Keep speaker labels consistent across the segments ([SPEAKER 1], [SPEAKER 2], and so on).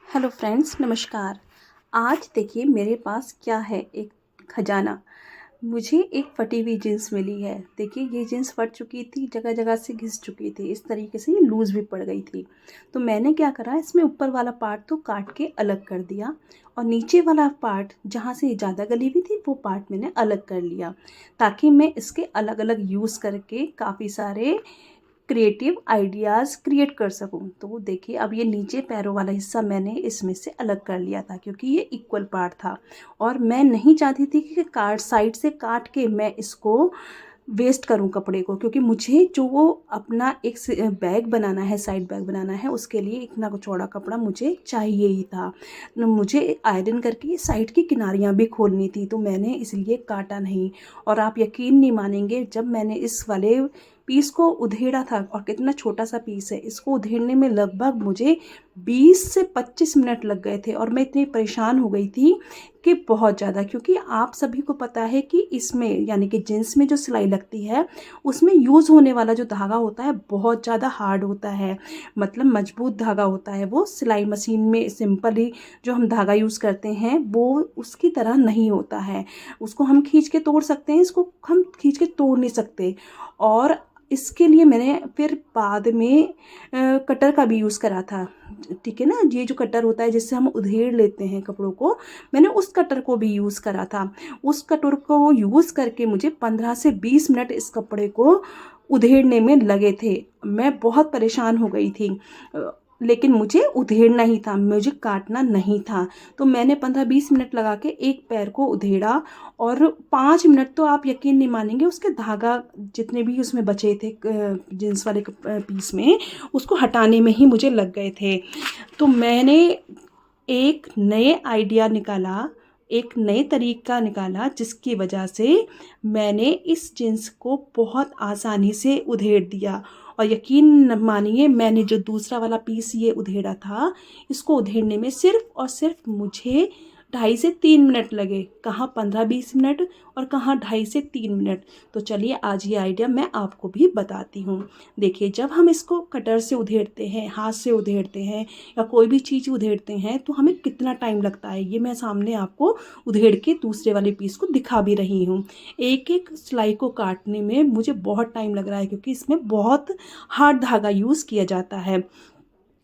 [SPEAKER 1] Hello friends, नमस्कार। आज देखिए मेरे पास क्या है, एक खजाना। मुझे एक फटी हुई जीन्स मिली है। देखिए ये जीन्स फट चुकी थी, जगह जगह से घिस चुकी थी, इस तरीके से ये लूज़ भी पड़ गई थी। तो मैंने क्या करा, इसमें ऊपर वाला पार्ट तो काट के अलग कर दिया और नीचे वाला पार्ट जहाँ से ज़्यादा गली हुई थी वो पार्ट मैंने अलग कर लिया, ताकि मैं इसके अलग अलग यूज़ करके काफ़ी सारे क्रिएटिव आइडियाज़ क्रिएट कर सकूं। तो देखिए अब ये नीचे पैरों वाला हिस्सा मैंने इसमें से अलग कर लिया था, क्योंकि ये इक्वल पार्ट था और मैं नहीं चाहती थी कि काट साइड से काट के मैं इसको वेस्ट करूं कपड़े को, क्योंकि मुझे जो वो अपना एक बैग बनाना है, साइड बैग बनाना है, उसके लिए इतना चौड़ा कपड़ा मुझे चाहिए ही था। मुझे आयरन करके ये साइड की किनारियाँ भी खोलनी थी, तो मैंने इसलिए काटा नहीं। और आप यकीन नहीं मानेंगे, जब मैंने इस वाले पीस को उधेड़ा था, और कितना छोटा सा पीस है, इसको उधेड़ने में लगभग मुझे 20 से 25 मिनट लग गए थे। और मैं इतनी परेशान हो गई थी कि बहुत ज़्यादा, क्योंकि आप सभी को पता है कि इसमें यानी कि जींस में जो सिलाई लगती है उसमें यूज़ होने वाला जो धागा होता है बहुत ज़्यादा हार्ड होता है, मतलब मजबूत धागा होता है। वो सिलाई मशीन में सिंपली जो हम धागा यूज़ करते हैं वो उसकी तरह नहीं होता है। उसको हम खींच के तोड़ सकते हैं, इसको हम खींच के तोड़ नहीं सकते। और इसके लिए मैंने फिर बाद में कटर का भी यूज़ करा था। ठीक है ना, ये जो कटर होता है जिससे हम उधेड़ लेते हैं कपड़ों को, मैंने उस कटर को भी यूज़ करा था। उस कटर को यूज़ करके मुझे 15 से 20 मिनट इस कपड़े को उधेड़ने में लगे थे। मैं बहुत परेशान हो गई थी, लेकिन मुझे उधेड़ना ही था, मुझे काटना नहीं था। तो मैंने 15-20 मिनट लगा के एक पैर को उधेड़ा और 5 मिनट तो आप यकीन नहीं मानेंगे, उसके धागा जितने भी उसमें बचे थे जींस वाले पीस में, उसको हटाने में ही मुझे लग गए थे। तो मैंने एक नए आइडिया निकाला, एक नए तरीका निकाला, जिसकी वजह से मैंने इस जींस को बहुत आसानी से उधेड़ दिया। और यकीन न मानिए, मैंने जो दूसरा वाला पीस ये उधेड़ा था, इसको उधेड़ने में सिर्फ और सिर्फ मुझे 2.5 से 3 मिनट लगे। कहाँ 15-20 मिनट और कहाँ 2.5 से 3 मिनट। तो चलिए आज ये आइडिया मैं आपको भी बताती हूँ। देखिए, जब हम इसको कटर से उधेड़ते हैं, हाथ से उधेड़ते हैं या कोई भी चीज़ उधेड़ते हैं, तो हमें कितना टाइम लगता है, ये मैं सामने आपको उधेड़ के दूसरे वाले पीस को दिखा भी रही हूँ। एक एक सिलाई को काटने में मुझे बहुत टाइम लग रहा है, क्योंकि इसमें बहुत हार्ड धागा यूज़ किया जाता है।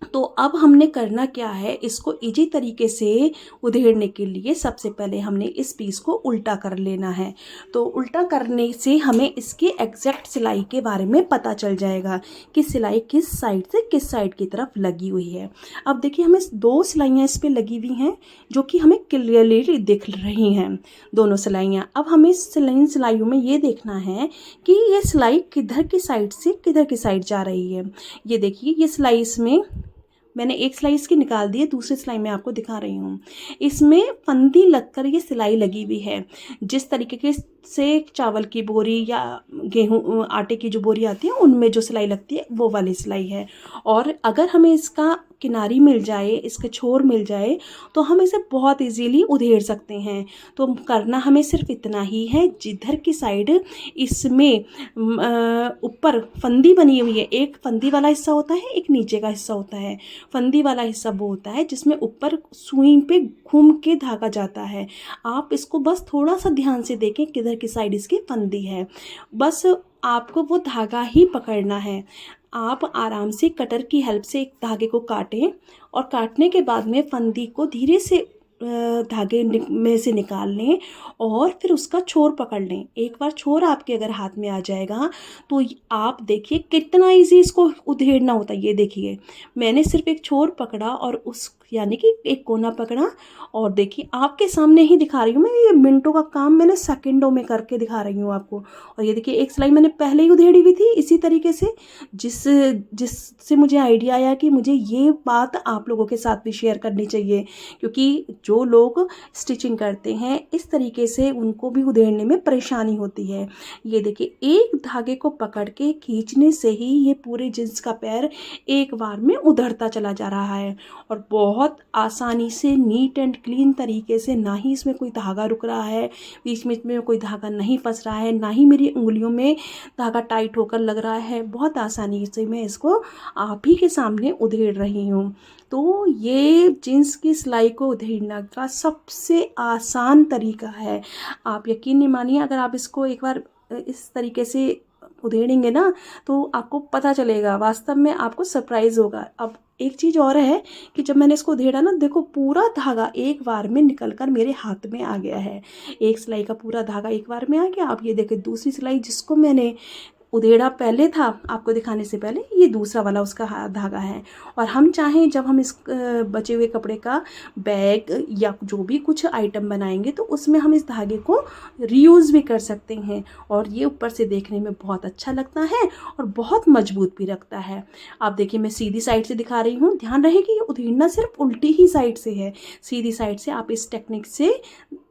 [SPEAKER 1] तो अब हमने करना क्या है, इसको इजी तरीके से उधेड़ने के लिए सबसे पहले हमने इस पीस को उल्टा कर लेना है। तो उल्टा करने से हमें इसकी एग्जैक्ट सिलाई के बारे में पता चल जाएगा कि सिलाई किस साइड से किस साइड की तरफ लगी हुई है। अब देखिए, हमें 2 सिलाइयाँ इस पर लगी हुई हैं, जो कि हमें क्लियरली दिख रही हैं, दोनों सिलाइयाँ। अब हमें इस सिलाइयों में ये देखना है कि ये सिलाई किधर की साइड से किधर की साइड जा रही है। ये देखिए, ये सिलाई इसमें मैंने एक सिलाई इसकी निकाल दी है, दूसरी सिलाई मैं आपको दिखा रही हूँ। इसमें फंदी लगकर ये सिलाई लगी हुई है। जिस तरीके से चावल की बोरी या गेहूँ आटे की जो बोरी आती है उनमें जो सिलाई लगती है वो वाली सिलाई है। और अगर हमें इसका किनारी मिल जाए, इसके छोर मिल जाए, तो हम इसे बहुत इजीली उधेड़ सकते हैं। तो करना हमें सिर्फ इतना ही है, जिधर की साइड इसमें ऊपर फंदी बनी हुई है, एक फंदी वाला हिस्सा होता है, एक नीचे का हिस्सा होता है। फंदी वाला हिस्सा वो होता है जिसमें ऊपर सुई पे घूम के धागा जाता है। आप इसको बस थोड़ा सा ध्यान से देखें किधर की साइड इसकी फंदी है, बस आपको वो धागा ही पकड़ना है। आप आराम से कटर की हेल्प से एक धागे को काटें और काटने के बाद में फंदी को धीरे से धागे में से निकाल लें और फिर उसका छोर पकड़ लें। एक बार छोर आपके अगर हाथ में आ जाएगा तो आप देखिए कितना इजी इसको उधेड़ना होता है। ये देखिए, मैंने सिर्फ एक छोर पकड़ा और उस यानी कि एक कोना पकड़ा, और देखिए आपके सामने ही दिखा रही हूँ मैं, ये मिनटों का काम मैंने सेकंडों में करके दिखा रही हूँ आपको। और ये देखिए, एक सिलाई मैंने पहले ही उधेड़ी हुई थी इसी तरीके से, जिससे मुझे आइडिया आया कि मुझे ये बात आप लोगों के साथ भी शेयर करनी चाहिए, क्योंकि जो लोग स्टिचिंग करते हैं इस तरीके से उनको भी उधेड़ने में परेशानी होती है। ये देखिए, एक धागे को पकड़ के खींचने से ही ये पूरे जींस का पैर एक बार में उधड़ता चला जा रहा है, और बहुत आसानी से नीट एंड क्लीन तरीके से, ना ही इसमें कोई धागा रुक रहा है, बीच बीच में कोई धागा नहीं फंस रहा है, ना ही मेरी उंगलियों में धागा टाइट होकर लग रहा है। बहुत आसानी से मैं इसको आप ही के सामने उधेड़ रही हूँ। तो ये जीन्स की सिलाई को उधेड़ना का सबसे आसान तरीका है। आप यकीन नहीं मानिए, अगर आप इसको एक बार इस तरीके से उधेड़ेंगे ना तो आपको पता चलेगा, वास्तव में आपको सरप्राइज़ होगा। अब एक चीज़ और है कि जब मैंने इसको उधेड़ा ना, देखो पूरा धागा एक बार में निकल कर मेरे हाथ में आ गया है। एक सिलाई का पूरा धागा एक बार में आ गया। अब ये देखिए दूसरी सिलाई जिसको मैंने उधेड़ा पहले था आपको दिखाने से पहले, ये दूसरा वाला उसका धागा है। और हम चाहें जब हम इस बचे हुए कपड़े का बैग या जो भी कुछ आइटम बनाएंगे तो उसमें हम इस धागे को रीयूज़ भी कर सकते हैं। और ये ऊपर से देखने में बहुत अच्छा लगता है और बहुत मजबूत भी रखता है। आप देखिए मैं सीधी साइड से दिखा रही हूँ, ध्यान रहे कि ये उधेड़ना सिर्फ उल्टी ही साइड से है। सीधी साइड से आप इस टेक्निक से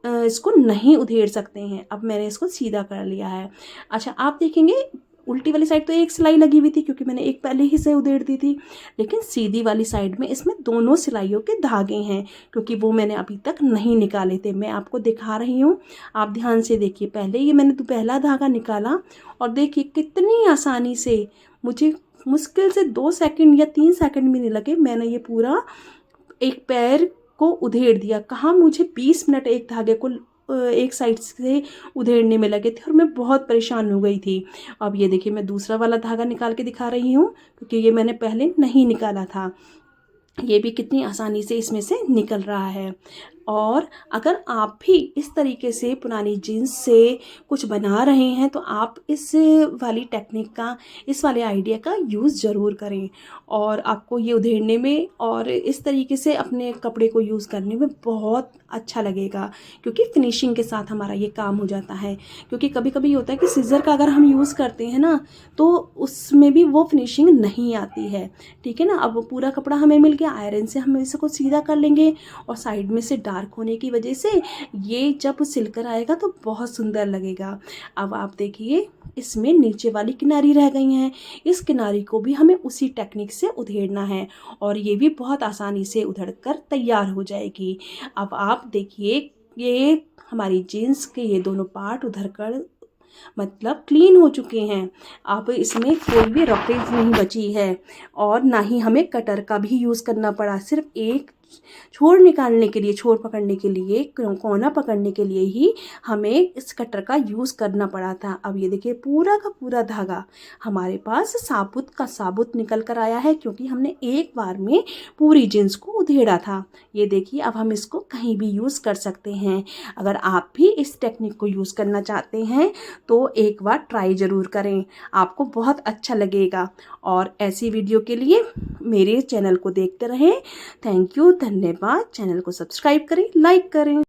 [SPEAKER 1] इसको नहीं उधेड़ सकते हैं। अब मैंने इसको सीधा कर लिया है। अच्छा, आप देखेंगे उल्टी वाली साइड तो एक सिलाई लगी हुई थी क्योंकि मैंने एक पहले ही से उधेड़ दी थी, लेकिन सीधी वाली साइड में इसमें दोनों सिलाइयों के धागे हैं क्योंकि वो मैंने अभी तक नहीं निकाले थे। मैं आपको दिखा रही हूँ, आप ध्यान से देखिए। पहले ये मैंने तो पहला धागा निकाला और देखिए कितनी आसानी से, मुझे मुश्किल से 2 सेकंड या 3 सेकंड भी नहीं लगे, मैंने ये पूरा एक पैर को उधेड़ दिया। कहाँ मुझे 20 मिनट एक धागे को एक साइड से उधेड़ने में लगे थे और मैं बहुत परेशान हो गई थी। अब ये देखिए मैं दूसरा वाला धागा निकाल के दिखा रही हूँ क्योंकि ये मैंने पहले नहीं निकाला था। ये भी कितनी आसानी से इसमें से निकल रहा है। और अगर आप भी इस तरीके से पुरानी जीन्स से कुछ बना रहे हैं तो आप इस वाली टेक्निक का, इस वाले आइडिया का यूज़ ज़रूर करें और आपको ये उधेड़ने में और इस तरीके से अपने कपड़े को यूज़ करने में बहुत अच्छा लगेगा क्योंकि फिनिशिंग के साथ हमारा ये काम हो जाता है। क्योंकि कभी कभी होता है कि सीज़र का अगर हम यूज़ करते हैं ना तो उसमें भी वो फिनिशिंग नहीं आती है। ठीक है ना। अब वो पूरा कपड़ा हमें मिल गया, आयरन से हम इसको सीधा कर लेंगे और साइड में से डार्क होने की वजह से ये जब सिलकर आएगा तो बहुत सुंदर लगेगा। अब आप देखिए इसमें नीचे वाली किनारी रह गई हैं, इस किनारी को भी हमें उसी टेक्निक से उधेड़ना है और ये भी बहुत आसानी से उधड़ कर तैयार हो जाएगी। अब आप देखिए ये हमारी जीन्स के ये दोनों पार्ट उधड़ कर मतलब क्लीन हो चुके हैं। अब इसमें कोई भी रफेज नहीं बची है और ना ही हमें कटर का भी यूज़ करना पड़ा। सिर्फ एक छोर निकालने के लिए, छोर पकड़ने के लिए, कोना पकड़ने के लिए ही हमें इस कटर का यूज़ करना पड़ा था। अब ये देखिए पूरा का पूरा धागा हमारे पास साबुत का साबुत निकल कर आया है क्योंकि हमने एक बार में पूरी जीन्स को उधेड़ा था। ये देखिए अब हम इसको कहीं भी यूज़ कर सकते हैं। अगर आप भी इस टेक्निक को यूज़ करना चाहते हैं तो एक बार ट्राई ज़रूर करें, आपको बहुत अच्छा लगेगा। और ऐसी वीडियो के लिए मेरे चैनल को देखते रहें। थैंक यू, धन्यवाद। चैनल को सब्सक्राइब करें, लाइक करें।